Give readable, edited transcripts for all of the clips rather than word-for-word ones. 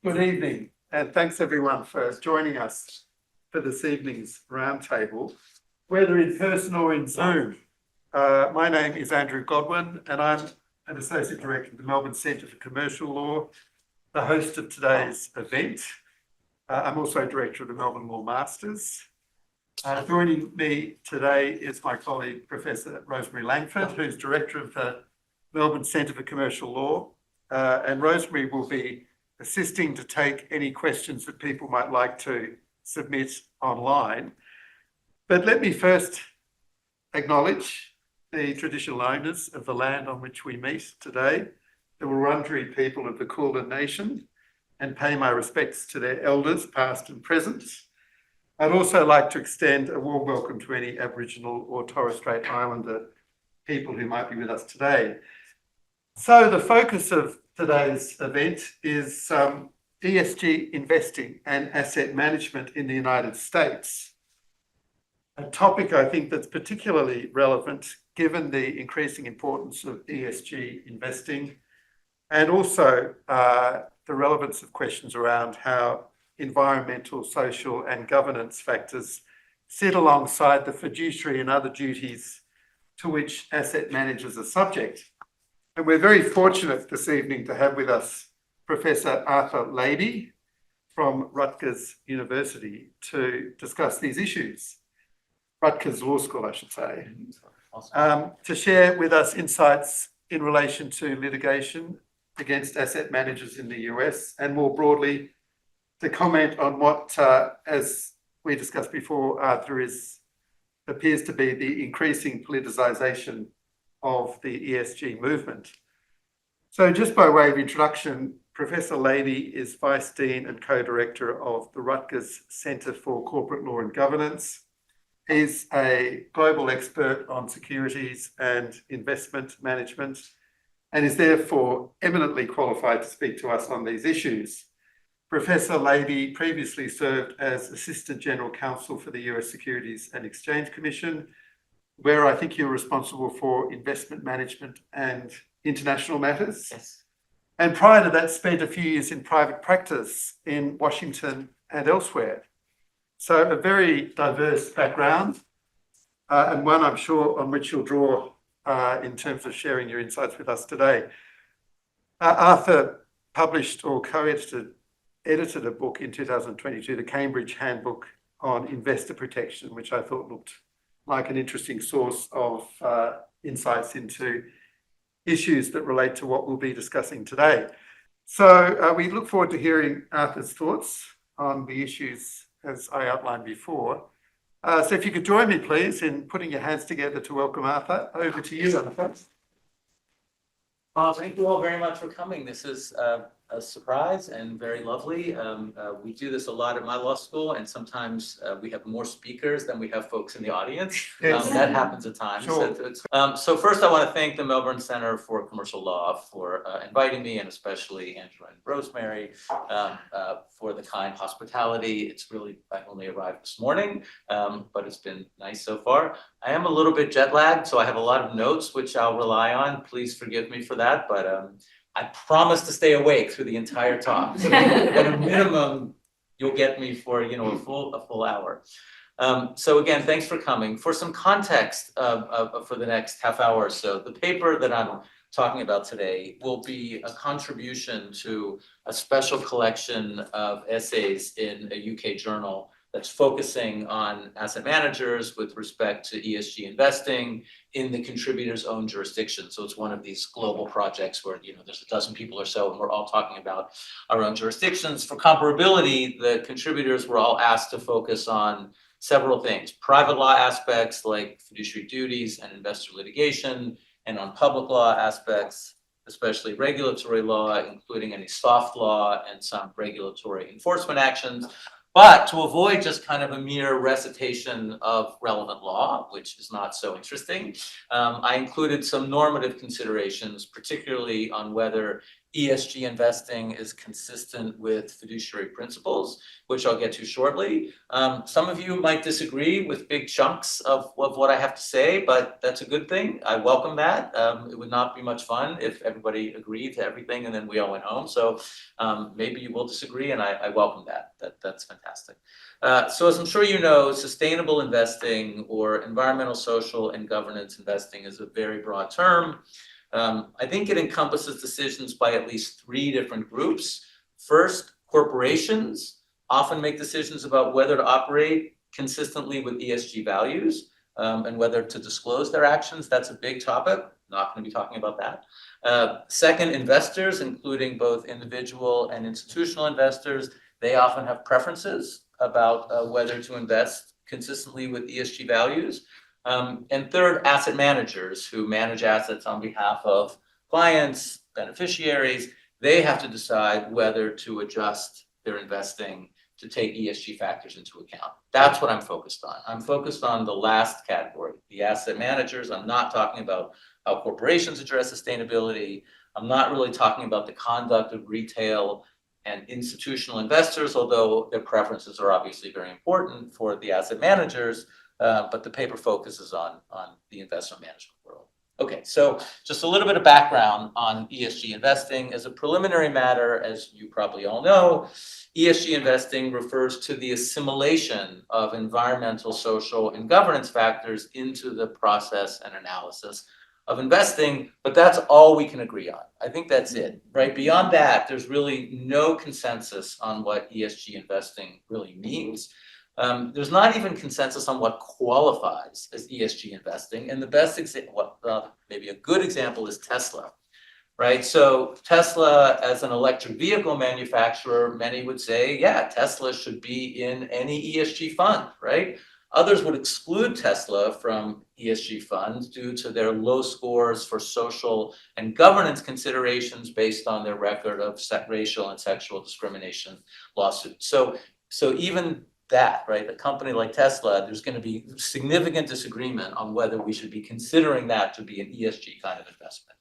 Good evening, and thanks everyone for joining us for this evening's roundtable, whether in person or in Zoom. My name is Andrew Godwin, and I'm an Associate Director of the Melbourne Centre for Commercial Law, the host of today's event. I'm also Director of the Melbourne Law Masters. Joining me today is my colleague, Professor Rosemary Langford, who's Director of the Melbourne Centre for Commercial Law. And Rosemary will be assisting to take any questions that people might like to submit online. But let me first acknowledge the traditional owners of the land on which we meet today, the Wurundjeri people of the Kulin Nation, and pay my respects to their elders, past and present. I'd also like to extend a warm welcome to any Aboriginal or Torres Strait Islander people who might be with us today. So the focus of today's event is ESG investing and asset management in the United States. A topic I think that's particularly relevant given the increasing importance of ESG investing and also the relevance of questions around how environmental, social and governance factors sit alongside the fiduciary and other duties to which asset managers are subject. And we're very fortunate this evening to have with us Professor Arthur Laby from Rutgers University to discuss these issues. Rutgers Law School, I should say. Awesome. To share with us insights in relation to litigation against asset managers in the US and more broadly to comment on what, as we discussed before, Arthur, appears to be the increasing politicization of the ESG movement. So just by way of introduction, Professor Laby is Vice Dean and Co-Director of the Rutgers Centre for Corporate Law and Governance. He's a global expert on securities and investment management and is therefore eminently qualified to speak to us on these issues. Professor Laby previously served as Assistant General Counsel for the US Securities and Exchange Commission, where I think you're responsible for investment management and international matters. Yes. And prior to that, spent a few years in private practice in Washington and elsewhere. So a very diverse background and one I'm sure on which you'll draw in terms of sharing your insights with us today. Arthur published or edited a book in 2022, the Cambridge Handbook on Investor Protection, which I thought looked like an interesting source of insights into issues that relate to what we'll be discussing today. So we look forward to hearing Arthur's thoughts on the issues as I outlined before. So if you could join me, please, in putting your hands together to welcome Arthur. Over to you, Arthur. Thank you all very much for coming. This is a surprise and very lovely. We do this a lot at my law school, and sometimes we have more speakers than we have folks in the audience. Yes. That happens at times. Sure. So first I want to thank the Melbourne Centre for Commercial Law for inviting me, and especially Angela and Rosemary for the kind hospitality. It's really, I only arrived this morning, but it's been nice so far. I am a little bit jet lagged, so I have a lot of notes which I'll rely on. Please forgive me for that, but I promise to stay awake through the entire talk. So at a minimum, you'll get me for a full hour. So again, thanks for coming. For some context for the next half hour or so, the paper that I'm talking about today will be a contribution to a special collection of essays in a UK journal that's focusing on asset managers with respect to ESG investing in the contributor's own jurisdiction. So it's one of these global projects where there's a dozen people or so, and we're all talking about our own jurisdictions. For comparability, the contributors were all asked to focus on several things: private law aspects like fiduciary duties and investor litigation, and on public law aspects, especially regulatory law, including any soft law and some regulatory enforcement actions. But to avoid just kind of a mere recitation of relevant law, which is not so interesting, I included some normative considerations, particularly on whether ESG investing is consistent with fiduciary principles, which I'll get to shortly. Some of you might disagree with big chunks of what I have to say, but that's a good thing. I welcome that. It would not be much fun if everybody agreed to everything and then we all went home. So maybe you will disagree, and I welcome that. That's fantastic. So as I'm sure you know, sustainable investing or environmental, social, and governance investing is a very broad term. I think it encompasses decisions by at least 3 different groups. First, corporations often make decisions about whether to operate consistently with ESG values and whether to disclose their actions. That's a big topic. Not going to be talking about that. Second, investors, including both individual and institutional investors, they often have preferences about whether to invest consistently with ESG values. And third, asset managers who manage assets on behalf of clients, beneficiaries, they have to decide whether to adjust their investing to take ESG factors into account. That's what I'm focused on. I'm focused on the last category, the asset managers. I'm not talking about how corporations address sustainability. I'm not really talking about the conduct of retail and institutional investors, although their preferences are obviously very important for the asset managers. But the paper focuses on the investment management world. Okay, so just a little bit of background on ESG investing. As a preliminary matter, as you probably all know, ESG investing refers to the assimilation of environmental, social, and governance factors into the process and analysis of investing, but that's all we can agree on. I think that's it, right? Beyond that, there's really no consensus on what ESG investing really means. There's not even consensus on what qualifies as ESG investing. And the best example, maybe a good example is Tesla, right? So Tesla, as an electric vehicle manufacturer, many would say, yeah, Tesla should be in any ESG fund, right? Others would exclude Tesla from ESG funds due to their low scores for social and governance considerations based on their record of racial and sexual discrimination lawsuits. So even that, right? A company like Tesla, there's going to be significant disagreement on whether we should be considering that to be an ESG kind of investment.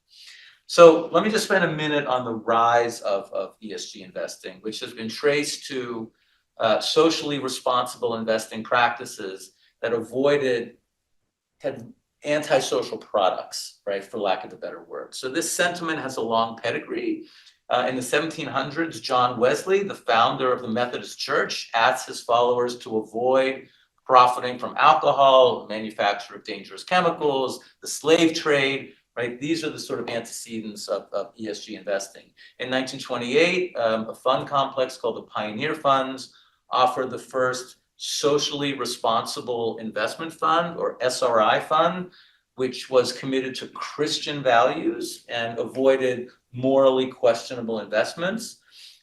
So let me just spend a minute on the rise of ESG investing, which has been traced to socially responsible investing practices that had antisocial products, right, for lack of a better word. So this sentiment has a long pedigree. In the 1700s, John Wesley, the founder of the Methodist Church, asked his followers to avoid profiting from alcohol, manufacture of dangerous chemicals, the slave trade, right? These are the sort of antecedents of ESG investing. In 1928, a fund complex called the Pioneer Funds offered the first socially responsible investment fund, or SRI fund, which was committed to Christian values and avoided morally questionable investments.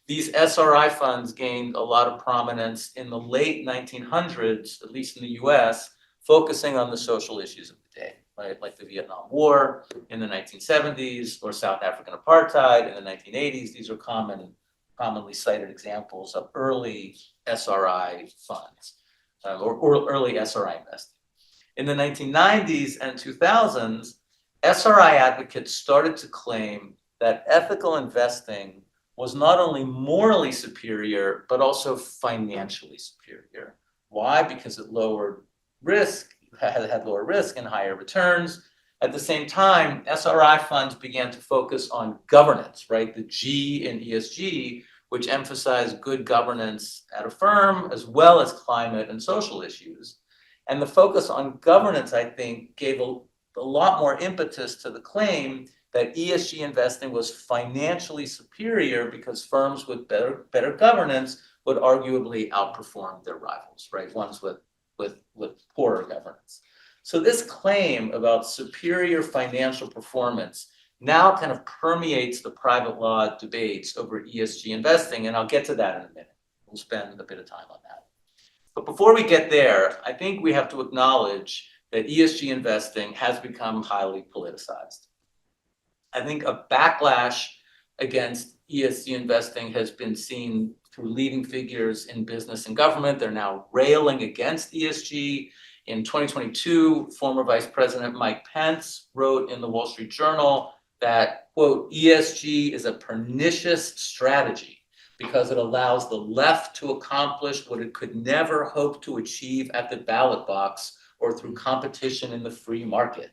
These SRI funds gained a lot of prominence in the late 1900s, at least in the US, focusing on the social issues of the day, right? Like the Vietnam War in the 1970s or South African apartheid in the 1980s. These are commonly cited examples of early SRI funds or early SRI investing. In the 1990s and 2000s, SRI advocates started to claim that ethical investing was not only morally superior, but also financially superior. Why? Because it lowered risk, had lower risk and higher returns. At the same time, SRI funds began to focus on governance, right? The G in ESG, which emphasized good governance at a firm, as well as climate and social issues. And the focus on governance, I think, gave a lot more impetus to the claim that ESG investing was financially superior because firms with better governance would arguably outperform their rivals, right? Ones with poorer governance. So this claim about superior financial performance now kind of permeates the private law debates over ESG investing, and I'll get to that in a minute. We'll spend a bit of time on that. But before we get there, I think we have to acknowledge that ESG investing has become highly politicized. I think a backlash against ESG investing has been seen through leading figures in business and government. They're now railing against ESG. In 2022, former Vice President Mike Pence wrote in the Wall Street Journal that, quote, ESG is a pernicious strategy because it allows the left to accomplish what it could never hope to achieve at the ballot box or through competition in the free market,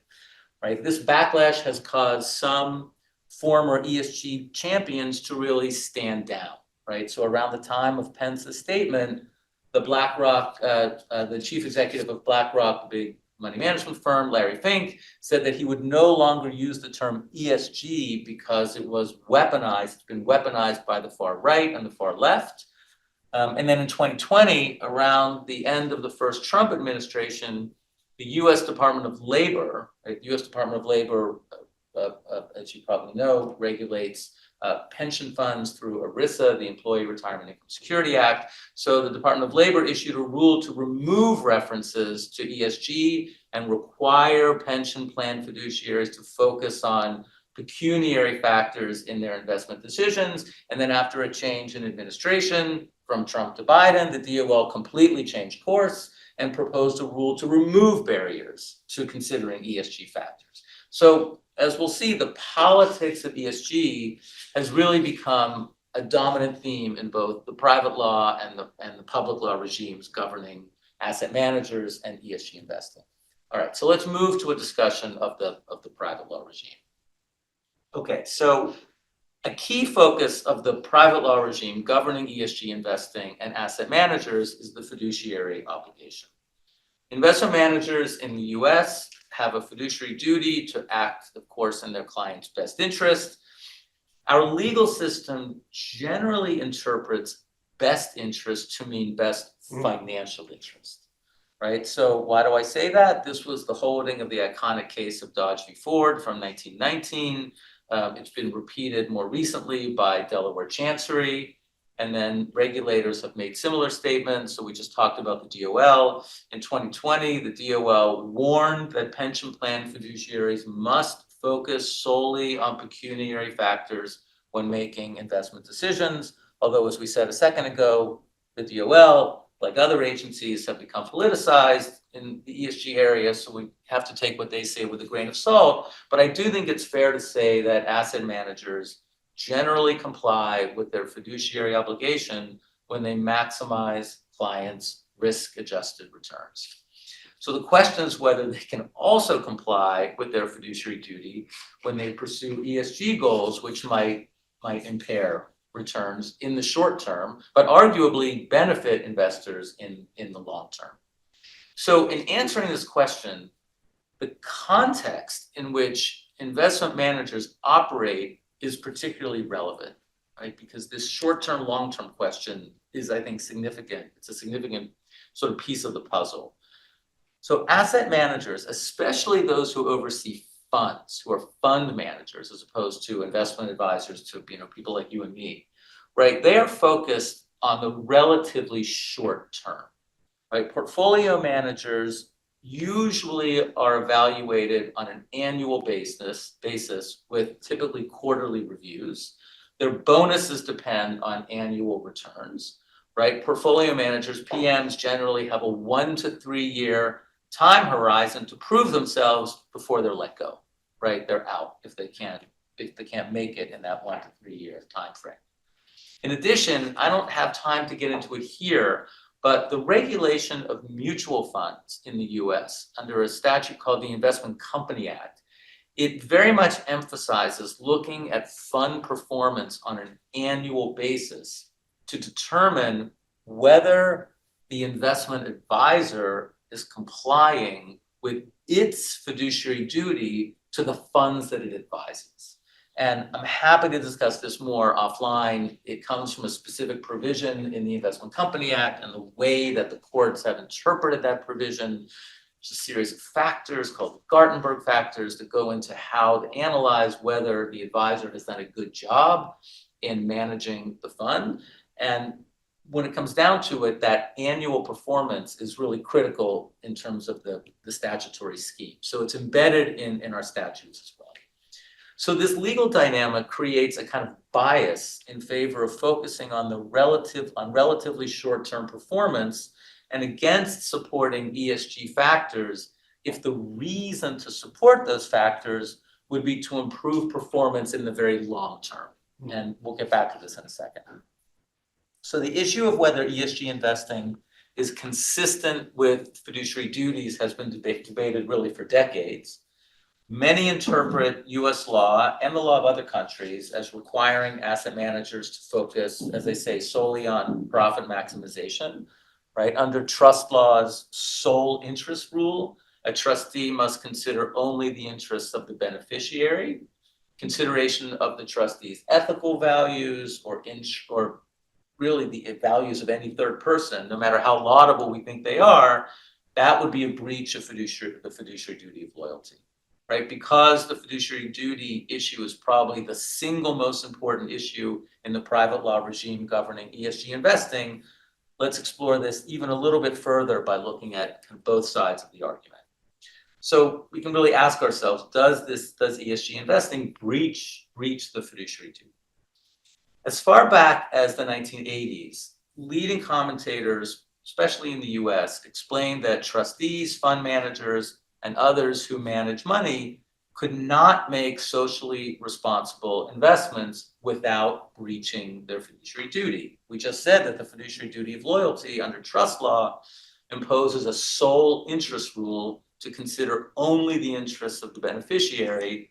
right? This backlash has caused some former ESG champions to really stand down, right? So around the time of Pence's statement, the chief executive of BlackRock, the big money management firm, Larry Fink, said that he would no longer use the term ESG because it was weaponized. It's been weaponized by the far right and the far left. And then in 2020, around the end of the first Trump administration, the U.S. Department of Labor, right, the U.S. Department of Labor, as you probably know, regulates pension funds through ERISA, the Employee Retirement Income Security Act. So the Department of Labor issued a rule to remove references to ESG and require pension plan fiduciaries to focus on pecuniary factors in their investment decisions. And then after a change in administration from Trump to Biden, the DOL completely changed course and proposed a rule to remove barriers to considering ESG factors. So as we'll see, the politics of ESG has really become a dominant theme in both the private law and the public law regimes governing asset managers and ESG investing. All right, so let's move to a discussion of the private law regime. Okay, so a key focus of the private law regime governing ESG investing and asset managers is the fiduciary obligation. Investment managers in the US have a fiduciary duty to act, of course, in their client's best interest. Our legal system generally interprets best interest to mean best financial interest, right? So why do I say that? This was the holding of the iconic case of Dodge v. Ford from 1919. It's been repeated more recently by Delaware Chancery, and then regulators have made similar statements. So we just talked about the DOL. In 2020, the DOL warned that pension plan fiduciaries must focus solely on pecuniary factors when making investment decisions. Although, as we said a second ago, the DOL, like other agencies, have become politicized in the ESG area, so we have to take what they say with a grain of salt. But I do think it's fair to say that asset managers generally comply with their fiduciary obligation when they maximize clients' risk-adjusted returns. So the question is whether they can also comply with their fiduciary duty when they pursue ESG goals, which might impair returns in the short term, but arguably benefit investors in the long term. So in answering this question, the context in which investment managers operate is particularly relevant, right? Because this short-term, long-term question is, I think, significant. It's a significant sort of piece of the puzzle. So asset managers, especially those who oversee funds, who are fund managers, as opposed to investment advisors to people like you and me, right? They are focused on the relatively short term, right? Portfolio managers usually are evaluated on an annual basis with typically quarterly reviews. Their bonuses depend on annual returns, right? Portfolio managers, PMs, generally have a 1 to 3 year time horizon to prove themselves before they're let go, right? They're out if they can't make it in that 1 to 3 year time frame. In addition, I don't have time to get into it here, but the regulation of mutual funds in the US under a statute called the Investment Company Act, it very much emphasizes looking at fund performance on an annual basis to determine whether the investment advisor is complying with its fiduciary duty to the funds that it advises. And I'm happy to discuss this more offline. It comes from a specific provision in the Investment Company Act and the way that the courts have interpreted that provision. There's a series of factors called the Gartenberg factors that go into how to analyze whether the advisor has done a good job in managing the fund. And when it comes down to it, that annual performance is really critical in terms of the statutory scheme. So it's embedded in our statutes as well. So this legal dynamic creates a kind of bias in favor of focusing on relatively short-term performance and against supporting ESG factors if the reason to support those factors would be to improve performance in the very long term. And we'll get back to this in a second. So the issue of whether ESG investing is consistent with fiduciary duties has been debated really for decades. Many interpret US law and the law of other countries as requiring asset managers to focus, as they say, solely on profit maximization, right? Under trust law's sole interest rule, a trustee must consider only the interests of the beneficiary. Consideration of the trustee's ethical values or really the values of any third person, no matter how laudable we think they are, that would be a breach of the fiduciary duty of loyalty, right? Because the fiduciary duty issue is probably the single most important issue in the private law regime governing ESG investing, let's explore this even a little bit further by looking at both sides of the argument. So we can really ask ourselves, does ESG investing breach the fiduciary duty? As far back as the 1980s, leading commentators, especially in the US, explained that trustees, fund managers, and others who manage money could not make socially responsible investments without breaching their fiduciary duty. We just said that the fiduciary duty of loyalty under trust law imposes a sole interest rule to consider only the interests of the beneficiary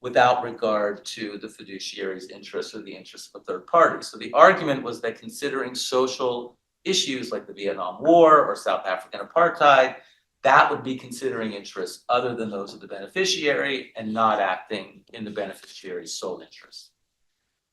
without regard to the fiduciary's interests or the interests of a third party. So the argument was that considering social issues like the Vietnam War or South African apartheid, that would be considering interests other than those of the beneficiary and not acting in the beneficiary's sole interest.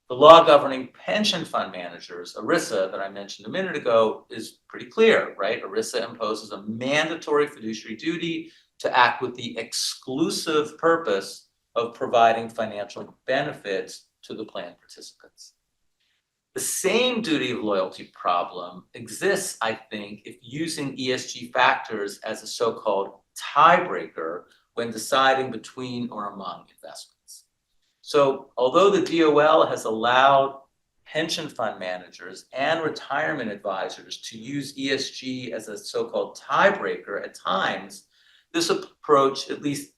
The law governing pension fund managers, ERISA, that I mentioned a minute ago, is pretty clear, right? ERISA imposes a mandatory fiduciary duty to act with the exclusive purpose of providing financial benefits to the plan participants. The same duty of loyalty problem exists, I think, if using ESG factors as a so-called tiebreaker when deciding between or among investments. So although the DOL has allowed pension fund managers and retirement advisors to use ESG as a so-called tiebreaker at times, this approach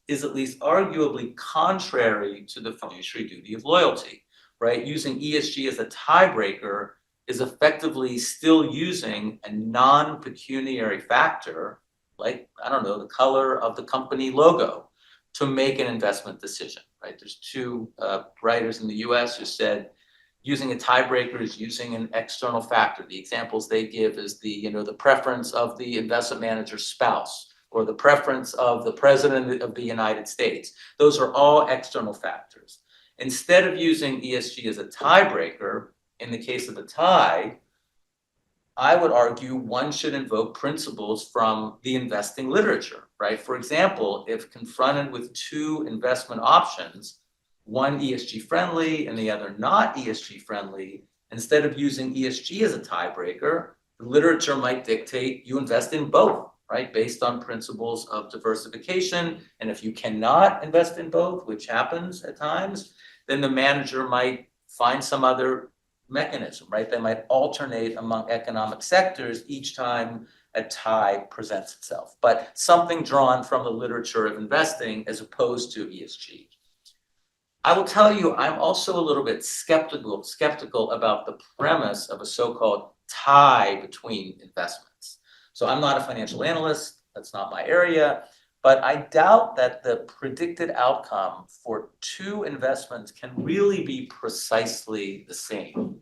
is at least arguably contrary to the fiduciary duty of loyalty, right? Using ESG as a tiebreaker is effectively still using a non-pecuniary factor, like, I don't know, the color of the company logo, to make an investment decision, right? There's two writers in the US who said using a tiebreaker is using an external factor. The examples they give is the preference of the investment manager's spouse, or the preference of the president of the United States. Those are all external factors. Instead of using ESG as a tiebreaker, in the case of a tie, I would argue one should invoke principles from the investing literature, right? For example, if confronted with two investment options, one ESG friendly and the other not ESG friendly, instead of using ESG as a tiebreaker, the literature might dictate you invest in both, right, based on principles of diversification. And if you cannot invest in both, which happens at times, then the manager might find some other mechanism, right? They might alternate among economic sectors each time a tie presents itself, but something drawn from the literature of investing as opposed to ESG. I will tell you, I'm also a little bit skeptical about the premise of a so-called tie between investments. So I'm not a financial analyst, that's not my area, but I doubt that the predicted outcome for two investments can really be precisely the same.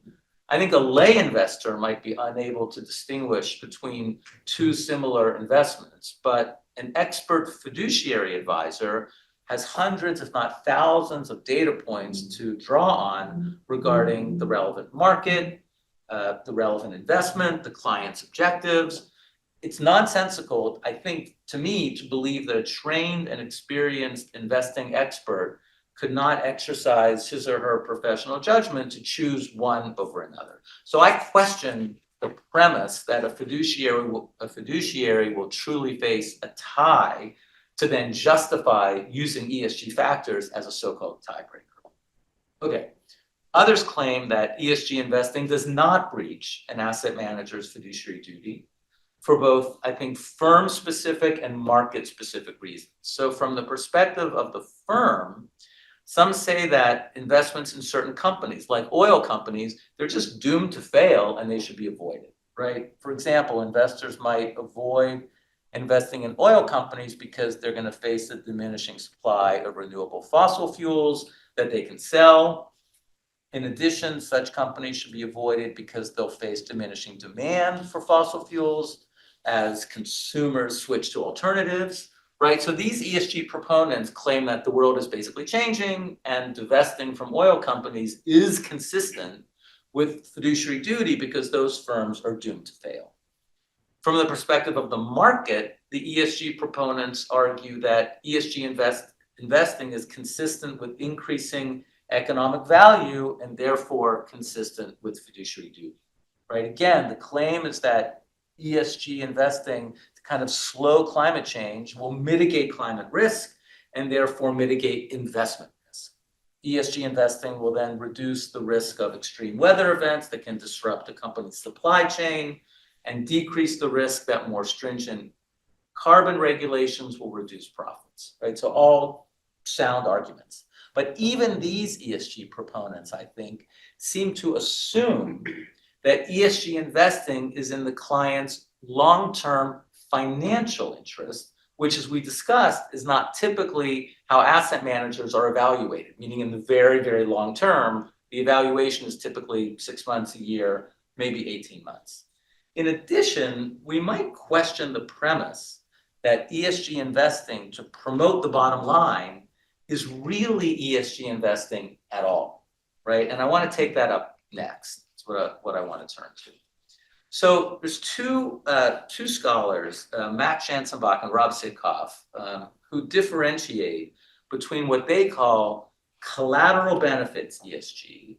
I think a lay investor might be unable to distinguish between two similar investments, but an expert fiduciary advisor has hundreds, if not thousands, of data points to draw on regarding the relevant market, the relevant investment, the client's objectives. It's nonsensical, I think, to me, to believe that a trained and experienced investing expert could not exercise his or her professional judgment to choose one over another. So I question the premise that a fiduciary will truly face a tie to then justify using ESG factors as a so-called tiebreaker. Okay. Others claim that ESG investing does not breach an asset manager's fiduciary duty for both, I think, firm-specific and market-specific reasons. So from the perspective of the firm, Some say that investments in certain companies, like oil companies, they're just doomed to fail and they should be avoided, right? For example, investors might avoid investing in oil companies because they're going to face a diminishing supply of renewable fossil fuels that they can sell. In addition, such companies should be avoided because they'll face diminishing demand for fossil fuels as consumers switch to alternatives, right? So these ESG proponents claim that the world is basically changing and divesting from oil companies is consistent with fiduciary duty because those firms are doomed to fail. From the perspective of the market, the ESG proponents argue that ESG investing is consistent with increasing economic value and therefore consistent with fiduciary duty, right? Again, the claim is that ESG investing to kind of slow climate change will mitigate climate risk and therefore mitigate investment risk. ESG investing will then reduce the risk of extreme weather events that can disrupt a company's supply chain and decrease the risk that more stringent carbon regulations will reduce profits, right? So all sound arguments. But even these ESG proponents, I think, seem to assume that ESG investing is in the client's long-term financial interest, which, as we discussed, is not typically how asset managers are evaluated, meaning in the very, very long term, the evaluation is typically 6 months, a year, maybe 18 months. In addition, we might question the premise that ESG investing to promote the bottom line is really ESG investing at all, right? And I want to take that up next. That's what I want to turn to. So there's two scholars, Matt Schanzenbach and Rob Sitkoff, who differentiate between what they call collateral benefits ESG,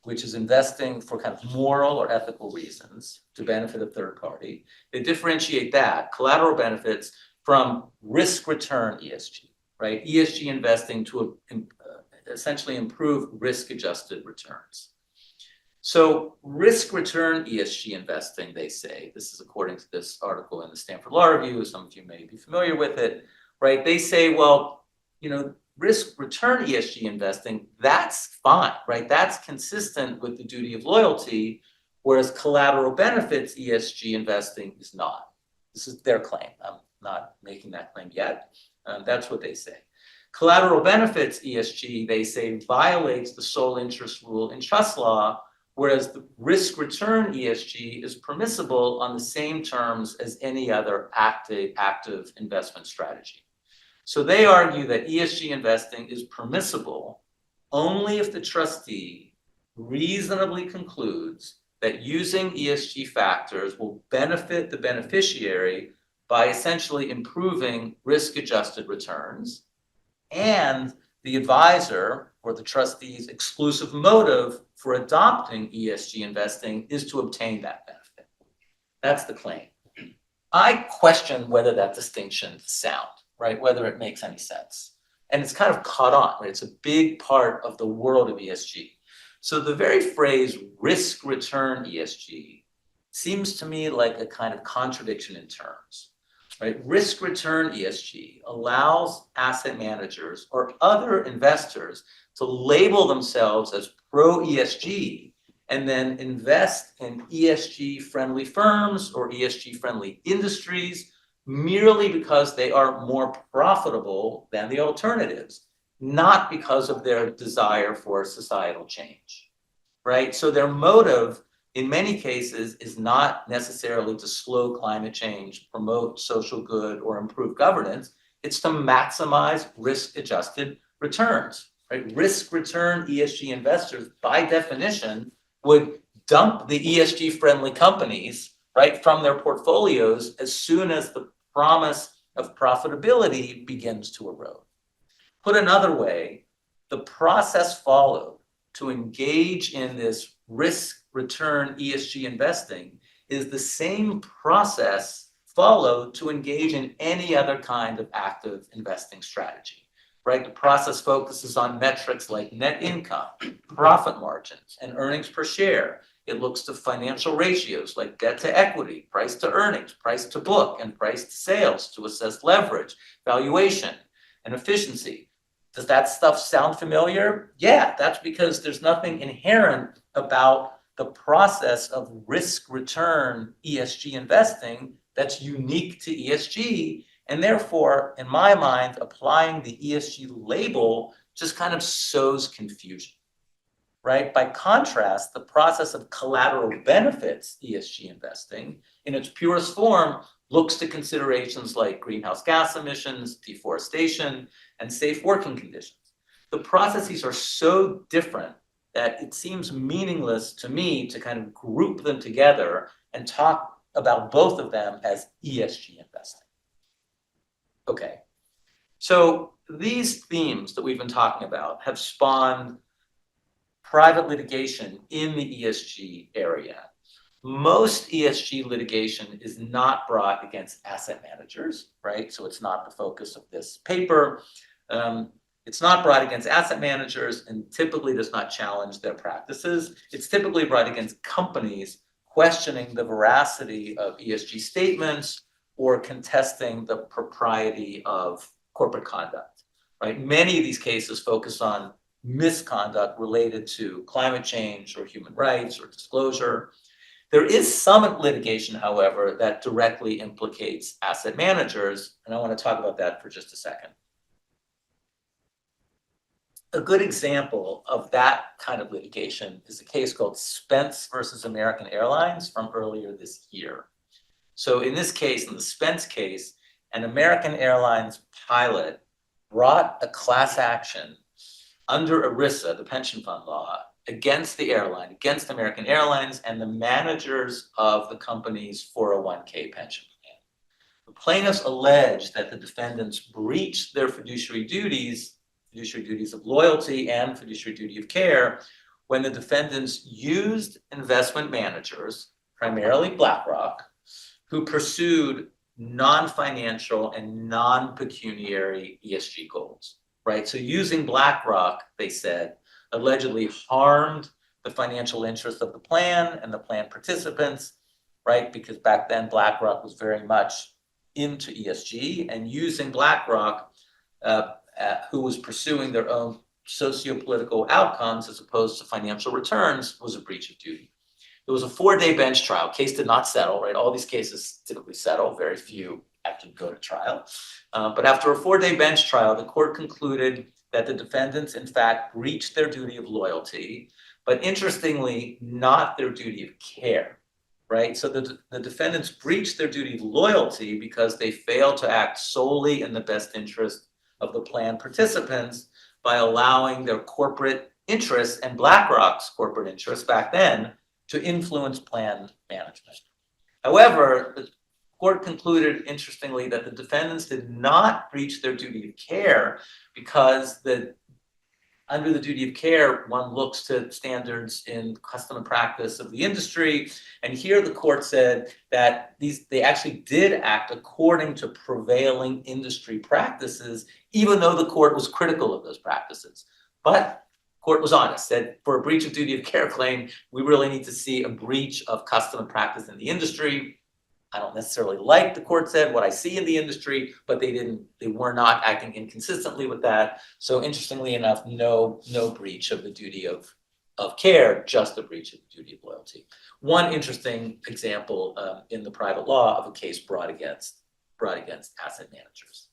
which is investing for kind of moral or ethical reasons to benefit a third party. They differentiate that, collateral benefits, from risk return ESG, right? ESG investing to essentially improve risk-adjusted returns. So risk return ESG investing, they say, this is according to this article in the Stanford Law Review, some of you may be familiar with it, right? They say, well, risk return ESG investing, that's fine, right? That's consistent with the duty of loyalty, whereas collateral benefits ESG investing is not. This is their claim. I'm not making that claim yet. That's what they say. Collateral benefits ESG, they say, violates the sole interest rule in trust law, whereas the risk return ESG is permissible on the same terms as any other active investment strategy. So they argue that ESG investing is permissible only if the trustee reasonably concludes that using ESG factors will benefit the beneficiary by essentially improving risk-adjusted returns, and the advisor or the trustee's exclusive motive for adopting ESG investing is to obtain that benefit. That's the claim. I question whether that distinction is sound, right? Whether it makes any sense. And it's kind of caught on, right? It's a big part of the world of ESG. So the very phrase risk return ESG seems to me like a kind of contradiction in terms, right? Risk return ESG allows asset managers or other investors to label themselves as pro ESG and then invest in ESG friendly firms or ESG friendly industries merely because they are more profitable than the alternatives, not because of their desire for societal change, right? So their motive in many cases is not necessarily to slow climate change, promote social good, or improve governance. It's to maximize risk-adjusted returns, right? Risk return ESG investors, by definition, would dump the ESG-friendly companies, right, from their portfolios as soon as the promise of profitability begins to erode. Put another way, the process followed to engage in this risk return ESG investing is the same process followed to engage in any other kind of active investing strategy, right? The process focuses on metrics like net income, profit margins, and earnings per share. It looks to financial ratios like debt to equity, price to earnings, price to book, and price to sales to assess leverage, valuation, and efficiency. Does that stuff sound familiar? Yeah, that's because there's nothing inherent about the process of risk return ESG investing that's unique to ESG. And therefore, in my mind, applying the ESG label just kind of sows confusion, right? By contrast, the process of collateral benefits ESG investing in its purest form looks to considerations like greenhouse gas emissions, deforestation, and safe working conditions. The processes are so different that it seems meaningless to me to kind of group them together and talk about both of them as ESG investing. Okay, so these themes that we've been talking about have spawned private litigation in the ESG area. Most ESG litigation is not brought against asset managers, right? So it's not the focus of this paper. It's not brought against asset managers and typically does not challenge their practices. It's typically brought against companies questioning the veracity of ESG statements or contesting the propriety of corporate conduct, right? Many of these cases focus on misconduct related to climate change or human rights or disclosure. There is some litigation, however, that directly implicates asset managers, and I want to talk about that for just a second. A good example of that kind of litigation is a case called Spence versus American Airlines from earlier this year. So in this case, in the Spence case, an American Airlines pilot brought a class action under ERISA, the pension fund law, against the airline, against American Airlines and the managers of the company's 401k pension plan. The plaintiffs allege that the defendants breached their fiduciary duties of loyalty and fiduciary duty of care when the defendants used investment managers, primarily BlackRock, who pursued non-financial and non-pecuniary ESG goals, right? So using BlackRock, they said, allegedly harmed the financial interest of the plan and the plan participants, right? Because back then BlackRock was very much into ESG, and using BlackRock, who was pursuing their own socio-political outcomes as opposed to financial returns, was a breach of duty. It was a 4-day bench trial. Case did not settle, right? All these cases typically settle. Very few actually go to trial. But after a 4-day bench trial, the court concluded that the defendants, in fact, breached their duty of loyalty, but interestingly, not their duty of care, right? So the defendants breached their duty of loyalty because they failed to act solely in the best interest of the plan participants by allowing their corporate interests and BlackRock's corporate interests back then to influence plan management. However, the court concluded, interestingly, that the defendants did not breach their duty of care because under the duty of care, one looks to standards in custom and practice of the industry. And here the court said that they actually did act according to prevailing industry practices, even though the court was critical of those practices. But court was honest, said for a breach of duty of care claim, we really need to see a breach of custom and practice in the industry. I don't necessarily like, the court said, what I see in the industry, but they were not acting inconsistently with that. So interestingly enough, no breach of the duty of care, just a breach of the duty of loyalty. One interesting example in the private law of a case brought against asset managers.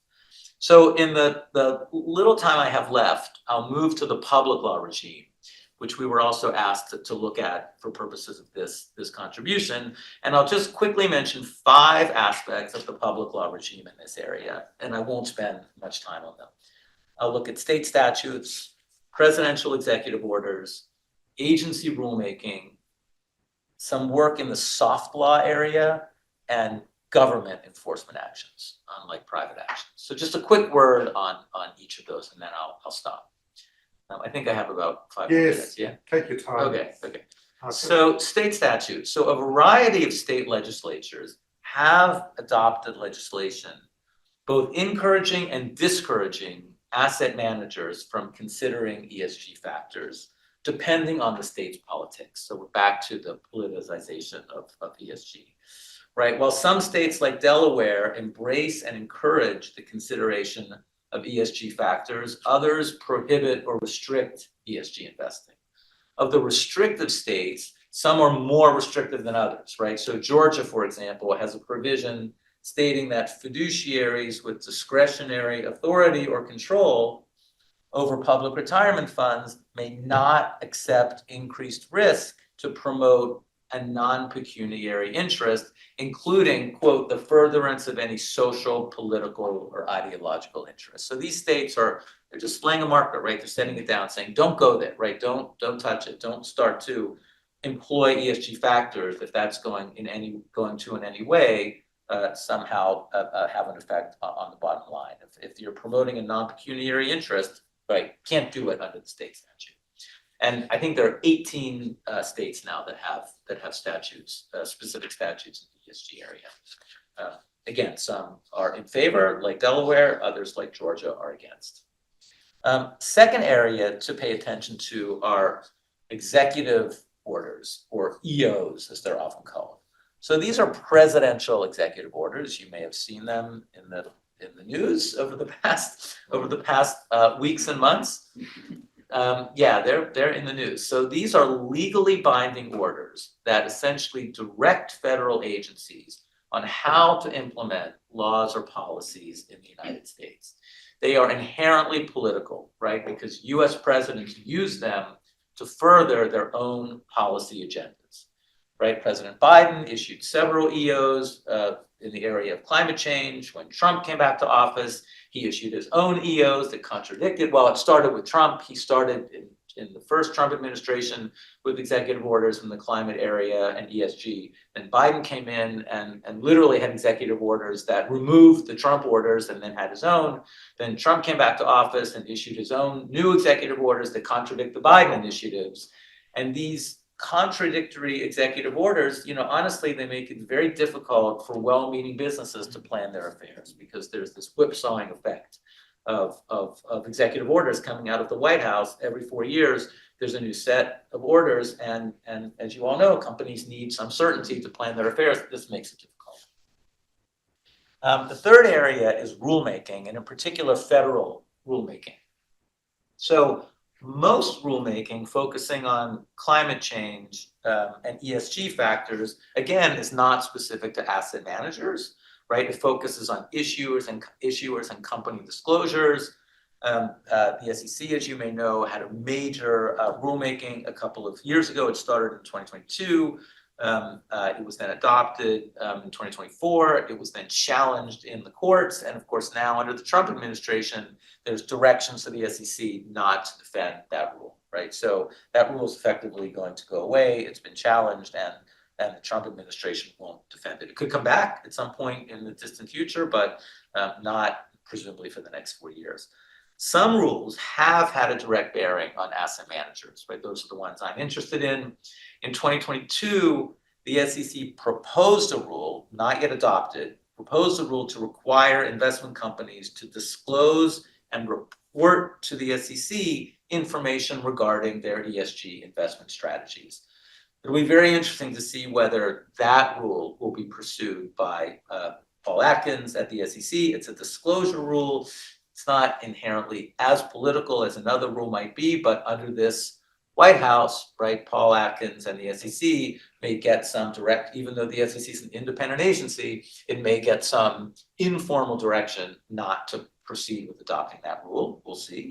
So in the little time I have left, I'll move to the public law regime, which we were also asked to look at for purposes of this contribution. And I'll just quickly mention 5 aspects of the public law regime in this area, and I won't spend much time on them. I'll look at state statutes, presidential executive orders, agency rulemaking, some work in the soft law area, and government enforcement actions, unlike private actions. So just a quick word on each of those, and then I'll stop. I think I have about 5 minutes, yeah? Take your time. Okay. So state statutes. So a variety of state legislatures have adopted legislation, both encouraging and discouraging asset managers from considering ESG factors, depending on the state's politics. So we're back to the politicization of ESG, right? While some states like Delaware embrace and encourage the consideration of ESG factors. Others prohibit or restrict ESG investing. Of the restrictive states, some are more restrictive than others, right? So Georgia, for example, has a provision stating that fiduciaries with discretionary authority or control over public retirement funds may not accept increased risk to promote a non-pecuniary interest, including, quote, the furtherance of any social, political, or ideological interest. So these states they're displaying a marker, right? They're setting it down, saying, don't go there, right? Don't touch it. Don't start to employ ESG factors if that's going to in any way somehow have an effect on the bottom line. If you're promoting a non-pecuniary interest, right, can't do it under the state statute. And I think there are 18 states now that have statutes, specific statutes in the ESG area. Again, some are in favor, like Delaware, others like Georgia are against. Second area to pay attention to are executive orders, or EOs as they're often called. So these are presidential executive orders. You may have seen them in the news over the past weeks and months. Yeah, they're in the news. So these are legally binding orders that essentially direct federal agencies on how to implement laws or policies in the United States. They are inherently political, right? Because US presidents use them to further their own policy agendas, right? President Biden issued several EOs in the area of climate change. When Trump came back to office, he issued his own EOs that contradicted. Well, it started with Trump. He started in the first Trump administration with executive orders in the climate area and ESG. Then Biden came in and literally had executive orders that removed the Trump orders and then had his own. Then Trump came back to office and issued his own new executive orders that contradict the Biden initiatives. And these contradictory executive orders, honestly, they make it very difficult for well-meaning businesses to plan their affairs because there's this whipsawing effect of executive orders coming out of the White House. Every 4 years. There's a new set of orders, and as you all know, companies need some certainty to plan their affairs. This makes it difficult. The third area is rulemaking, and in particular, federal rulemaking. So most rulemaking focusing on climate change and ESG factors, again, is not specific to asset managers, right? It focuses on issuers and company disclosures. The SEC, as you may know, had a major rulemaking a couple of years ago. It started in 2022. It was then adopted in 2024. It was then challenged in the courts. And of course, now under the Trump administration, there's directions to the SEC not to defend that rule, right? So that rule is effectively going to go away. It's been challenged, and the Trump administration won't defend it. It could come back at some point in the distant future, but not presumably for the next 4 years. Some rules have had a direct bearing on asset managers, right? Those are the ones I'm interested in. In 2022, the SEC proposed a rule, not yet adopted, proposed a rule to require investment companies to disclose and report to the SEC information regarding their ESG investment strategies. It'll be very interesting to see whether that rule will be pursued by Paul Atkins at the SEC. It's a disclosure rule. It's not inherently as political as another rule might be, but under this White House, right, Paul Atkins and the SEC may get some direct, even though the SEC is an independent agency, it may get some informal direction not to proceed with adopting that rule. We'll see.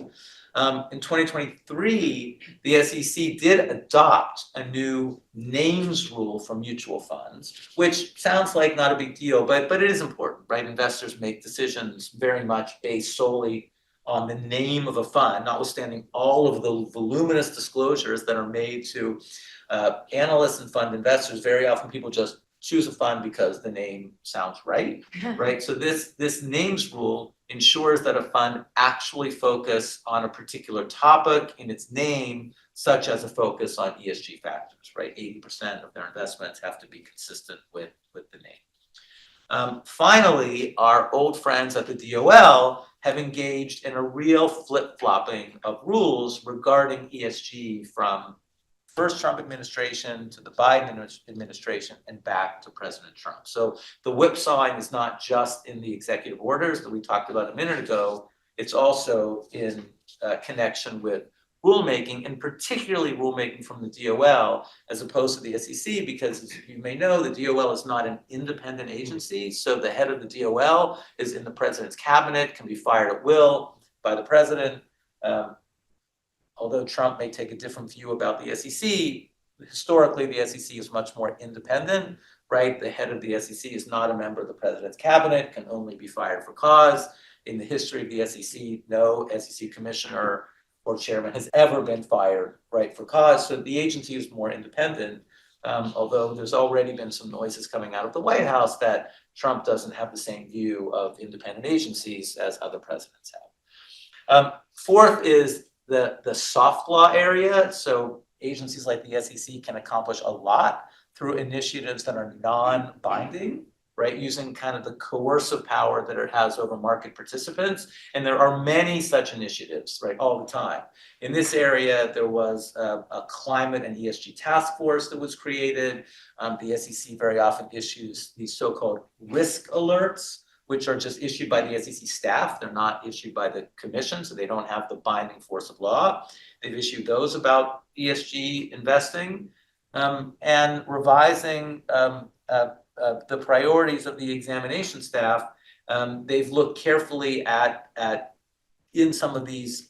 In 2023, the SEC did adopt a new names rule for mutual funds, which sounds like not a big deal, but it is important, right? Investors make decisions very much based solely on the name of a fund, notwithstanding all of the voluminous disclosures that are made to analysts and fund investors. Very often people just choose a fund because the name sounds right, right? So this names rule ensures that a fund actually focus on a particular topic in its name, such as a focus on ESG factors, right? 80% of their investments have to be consistent with the name. Finally, our old friends at the DOL have engaged in a real flip-flopping of rules regarding ESG from first Trump administration to the Biden administration and back to President Trump. So the whipsawing is not just in the executive orders that we talked about a minute ago. It's also in connection with rulemaking, and particularly rulemaking from the DOL as opposed to the SEC, because as you may know, the DOL is not an independent agency. So the head of the DOL is in the president's cabinet, can be fired at will by the president. Although Trump may take a different view about the SEC, historically the SEC is much more independent, right? The head of the SEC is not a member of the president's cabinet, can only be fired for cause. In the history of the SEC, no SEC commissioner or chairman has ever been fired, right, for cause. So the agency is more independent, although there's already been some noises coming out of the White House that Trump doesn't have the same view of independent agencies as other presidents have. Fourth is the soft law area. So agencies like the SEC can accomplish a lot through initiatives that are non-binding, right, using kind of the coercive power that it has over market participants. And there are many such initiatives, right, all the time. In this area, there was a climate and ESG task force that was created. The SEC very often issues these so-called risk alerts, which are just issued by the SEC staff. They're not issued by the commission, so they don't have the binding force of law. They've issued those about ESG investing, and revising the priorities of the examination staff. They've looked carefully at in some of these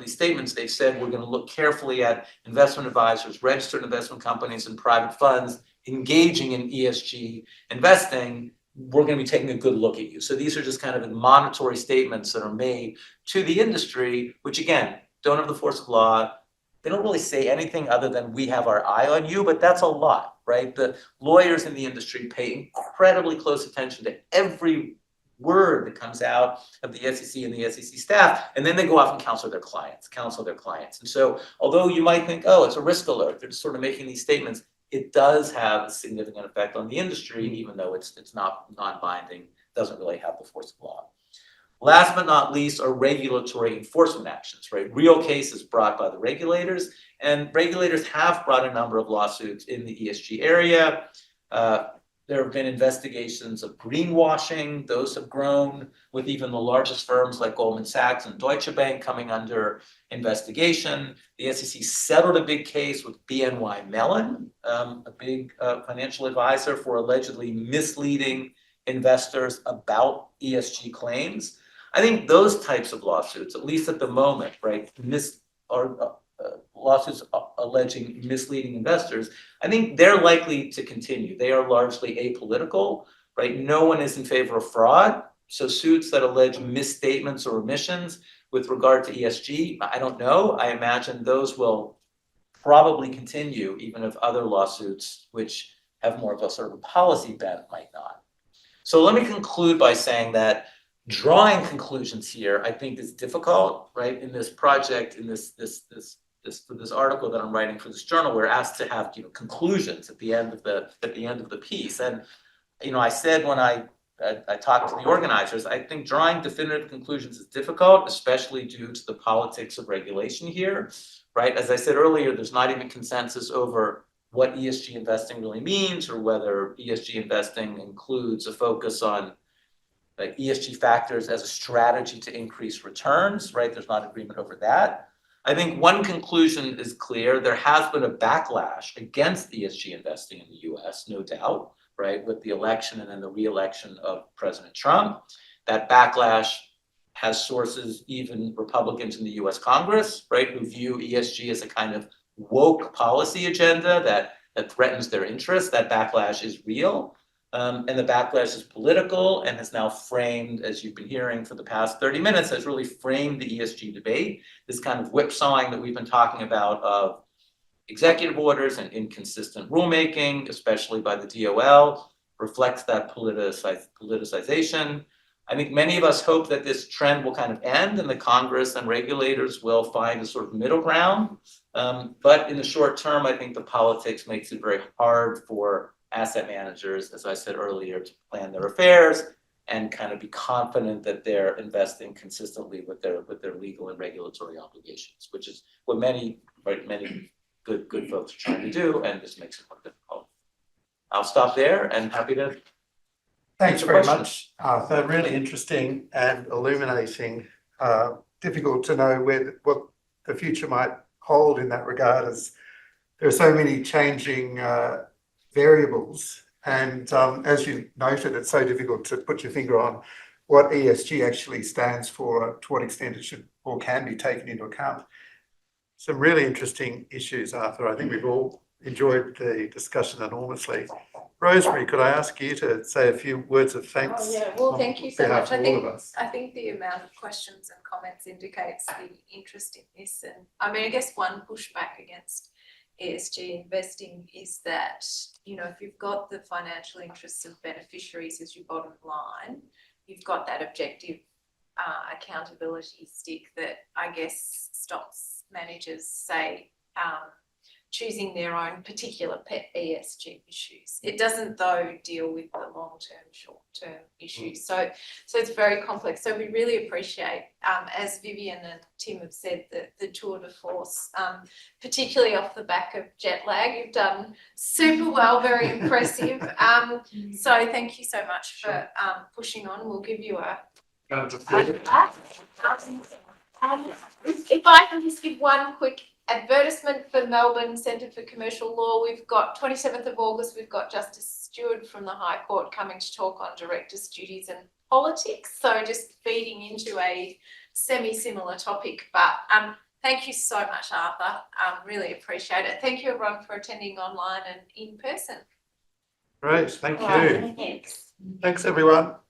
statements. They've said we're going to look carefully at investment advisors, registered investment companies, and private funds engaging in ESG investing. We're going to be taking a good look at you. So these are just kind of admonitory statements that are made to the industry, which again, don't have the force of law. They don't really say anything other than we have our eye on you, but that's a lot, right? The lawyers in the industry pay incredibly close attention to every word that comes out of the SEC and the SEC staff, and then they go off and counsel their clients. And so although you might think, oh, it's a risk alert, they're just sort of making these statements, it does have a significant effect on the industry, even though it's not non-binding, doesn't really have the force of law. Last but not least are regulatory enforcement actions, right? Real cases brought by the regulators, and regulators have brought a number of lawsuits in the ESG area. There have been investigations of greenwashing. Those have grown, with even the largest firms like Goldman Sachs and Deutsche Bank coming under investigation. The SEC settled a big case with BNY Mellon, a big financial advisor, for allegedly misleading investors about ESG claims. I think those types of lawsuits, at least at the moment, right, lawsuits alleging misleading investors, I think they're likely to continue. They are largely apolitical, right? No one is in favor of fraud. So suits that allege misstatements or omissions with regard to ESG, I don't know. I imagine those will probably continue, even if other lawsuits, which have more of a sort of a policy bent, might not. So let me conclude by saying that drawing conclusions here, I think, is difficult, right? In this project, in this article that I'm writing for this journal, we're asked to have, conclusions at the end of the piece. And, I said when I talked to the organizers, I think drawing definitive conclusions is difficult, especially due to the politics of regulation here, right? As I said earlier, there's not even consensus over what ESG investing really means, or whether ESG investing includes a focus on ESG factors as a strategy to increase returns, right? There's not agreement over that. I think one conclusion is clear. There has been a backlash against ESG investing in the US, no doubt, right? With the election and then the re-election of President Trump. That backlash has sources, even Republicans in the US Congress, right, who view ESG as a kind of woke policy agenda that threatens their interests. That backlash is real. And the backlash is political and has now framed, as you've been hearing for the past 30 minutes, has really framed the ESG debate. This kind of whipsawing that we've been talking about of executive orders and inconsistent rulemaking, especially by the DOL, reflects that politicization. I think many of us hope that this trend will kind of end and the Congress and regulators will find a sort of middle ground. But in the short term, I think the politics makes it very hard for asset managers, as I said earlier, to plan their affairs and kind of be confident that they're investing consistently with their legal and regulatory obligations, which is what many good folks are trying to do, and this makes it more difficult. I'll stop there and happy to. Thanks very much, Arthur. Really interesting and illuminating difficult to know what the future might hold in that regard, as there are so many changing variables. And as you noted, it's so difficult to put your finger on what ESG actually stands for, to what extent it should or can be taken into account. Some really interesting issues, Arthur. I think we've all enjoyed the discussion enormously. Rosemary, could I ask you to say a few words of thanks? Oh, yeah. Well, thank you so behalf much. of all of us? I think the amount of questions and comments indicates the interest in this. And I mean, I guess one pushback against ESG investing is that, you know, if you've got the financial interests of beneficiaries as your bottom line, you've got that objective accountability stick that I guess stops managers, say, choosing their own particular pet ESG issues. It doesn't, though, deal with the long-term, short-term issues. So it's very complex. So we really appreciate, as Vivian and Tim have said, the tour de force, particularly off the back of jet lag. You've done super well, very impressive. So thank you so much for pushing on. We'll give you a if I can just give one quick advertisement for Melbourne Centre for Commercial Law. We've got 27th of August, we've got Justice Stewart from the High Court coming to talk on directors' duties and politics. So just feeding into a semi-similar topic, but thank you so much, Arthur. Really appreciate it. Thank you everyone for attending online and in person. Great, thank you. Right, thanks. Thanks everyone.